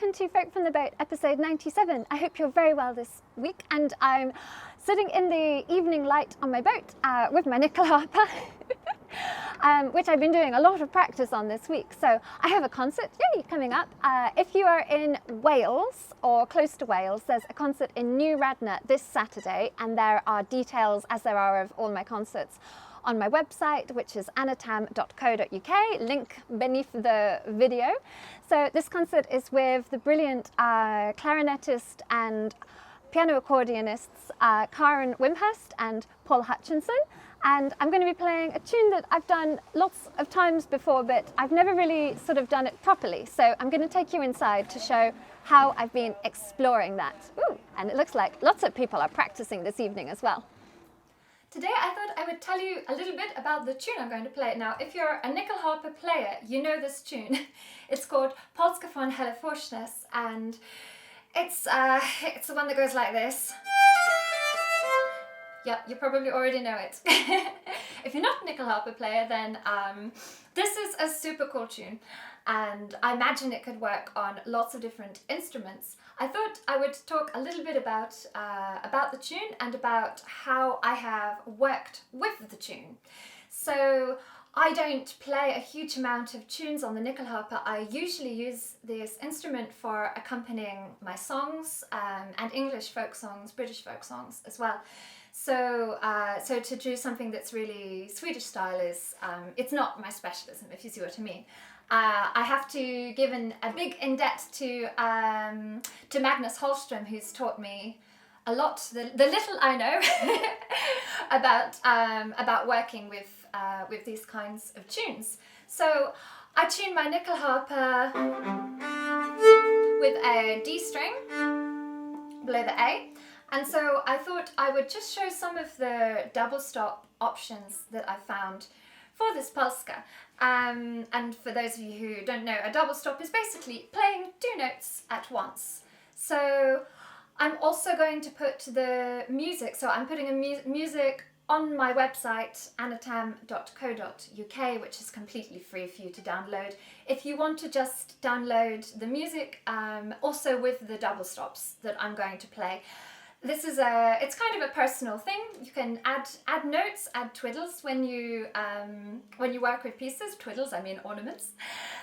welcome to Folk from the Boat, episode 97. I hope you're very well this week, and I'm sitting in the evening light on my boat with my nyckelharpa, which I've been doing a lot of practice on this week. So I have a concert, yay, coming up. If you are in Wales or close to Wales, there's a concert in New Radnor this Saturday, and there are details, as there are of all my concerts, on my website, which is anatam.co.uk, link beneath the video. So this concert is with the brilliant clarinetist and piano accordionist Karen Wimhurst and Paul Hutchinson. And I'm going to be playing a tune that I've done lots of times before, but I've never really sort of done it properly. So I'm going to take you inside to show how I've been exploring that. Ooh, and it looks like lots of people are practicing this evening as well. Today I thought I would tell you a little bit about the tune I'm going to play. Now, if you're a nyckelharpa player, you know this tune. It's called Polska, från, Hälleforsnäs, and it's the one that goes like this. Yeah, you probably already know it. If you're not a nyckelharpa player, then this is a super cool tune, and I imagine it could work on lots of different instruments. I thought I would talk a little bit about the tune and about how I have worked with the tune. So I don't play a huge amount of tunes on the nyckelharpa. I usually use this instrument for accompanying my songs, and English folk songs, British folk songs as well. So to do something that's really Swedish style is, it's not my specialism, if you see what I mean. I have to give a big in-debt to Magnus Holström, who's taught me a lot, the little I know about working with these kinds of tunes. So I tune my nyckelharpa with a D string below the A. And so I thought I would just show some of the double stop options that I found for this Polska. And for those of you who don't know, a double stop is basically playing two notes at once. So I'm also going to put the music, so I'm putting a music on my website, anatam.co.uk, which is completely free for you to download. If you want to just download the music, also with the double stops that I'm going to play. This is it's kind of a personal thing. You can add notes, add twiddles when you work with pieces. Twiddles, I mean ornaments.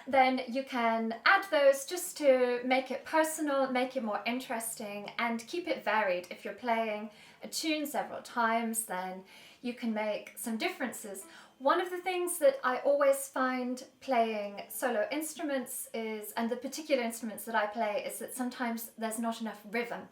Then you can add those just to make it personal, make it more interesting, and keep it varied. If you're playing a tune several times, then you can make some differences. One of the things that I always find playing solo instruments is, and the particular instruments that I play, is that sometimes there's not enough rhythm.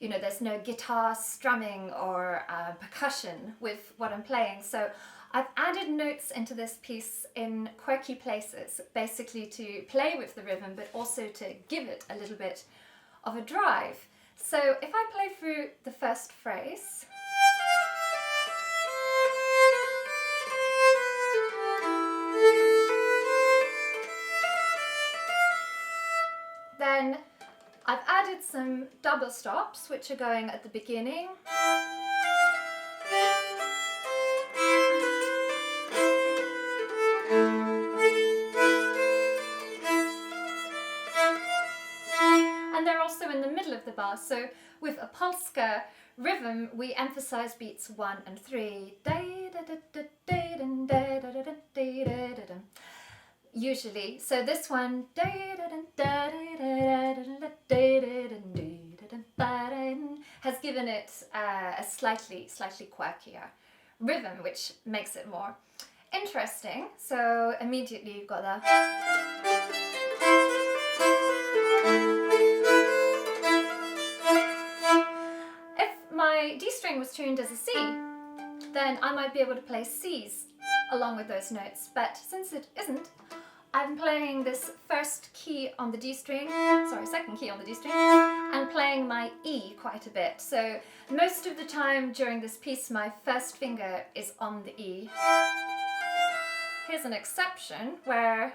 You know, there's no guitar strumming or percussion with what I'm playing. So I've added notes into this piece in quirky places, basically to play with the rhythm, but also to give it a little bit of a drive. So if I play through the first phrase, then I've added some double stops, which are going at the beginning. And they're also in the middle of the bar. So with a Polska rhythm, we emphasize beats 1 and 3. Usually. So this one has given it a slightly quirkier rhythm, which makes it more interesting. So immediately you've got the if my D string was tuned as a C, then I might be able to play C's along with those notes, but since it isn't, I'm playing this second key on the D string, and playing my E quite a bit. So most of the time during this piece, my first finger is on the E. Here's an exception where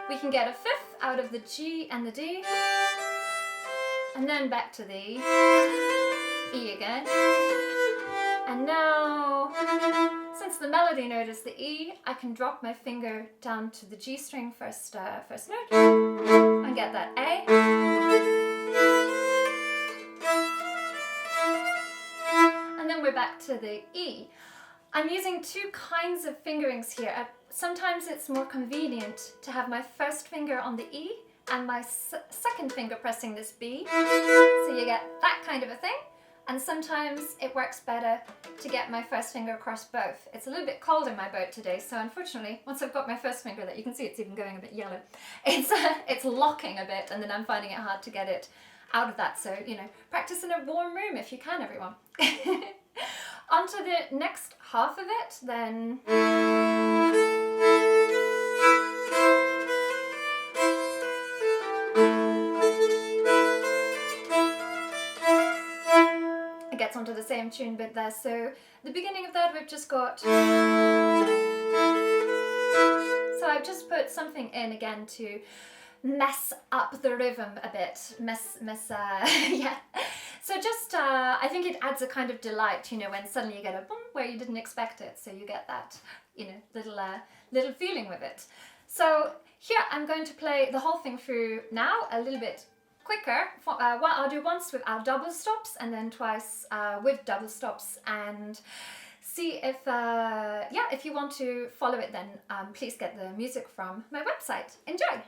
we can get a fifth out of the G and the D, and then back to the E again. And now, since the melody note is the E, I can drop my finger down to the G string first note. and get that A. And then we're back to the E. I'm using two kinds of fingerings here. Sometimes it's more convenient to have my first finger on the E and my second finger pressing this B. So you get that kind of a thing. And sometimes it works better to get my first finger across both. It's a little bit cold in my boat today, so unfortunately, once I've got my first finger, that you can see it's even going a bit yellow, it's locking a bit, and then I'm finding it hard to get it out of that. So, you know, practice in a warm room if you can, everyone. On to the next half of it, then. It gets onto the same tune bit there. So the beginning of that, we've just got. So I've just put something in again to mess up the rhythm a bit. Yeah. So just, I think it adds a kind of delight, you know, when suddenly you get a boom where you didn't expect it. So you get that, you know, little feeling with it. So here I'm going to play the whole thing through now, a little bit quicker. I'll do once without double stops and then twice with double stops, and see if, if you want to follow it, then please get the music from my website. Enjoy!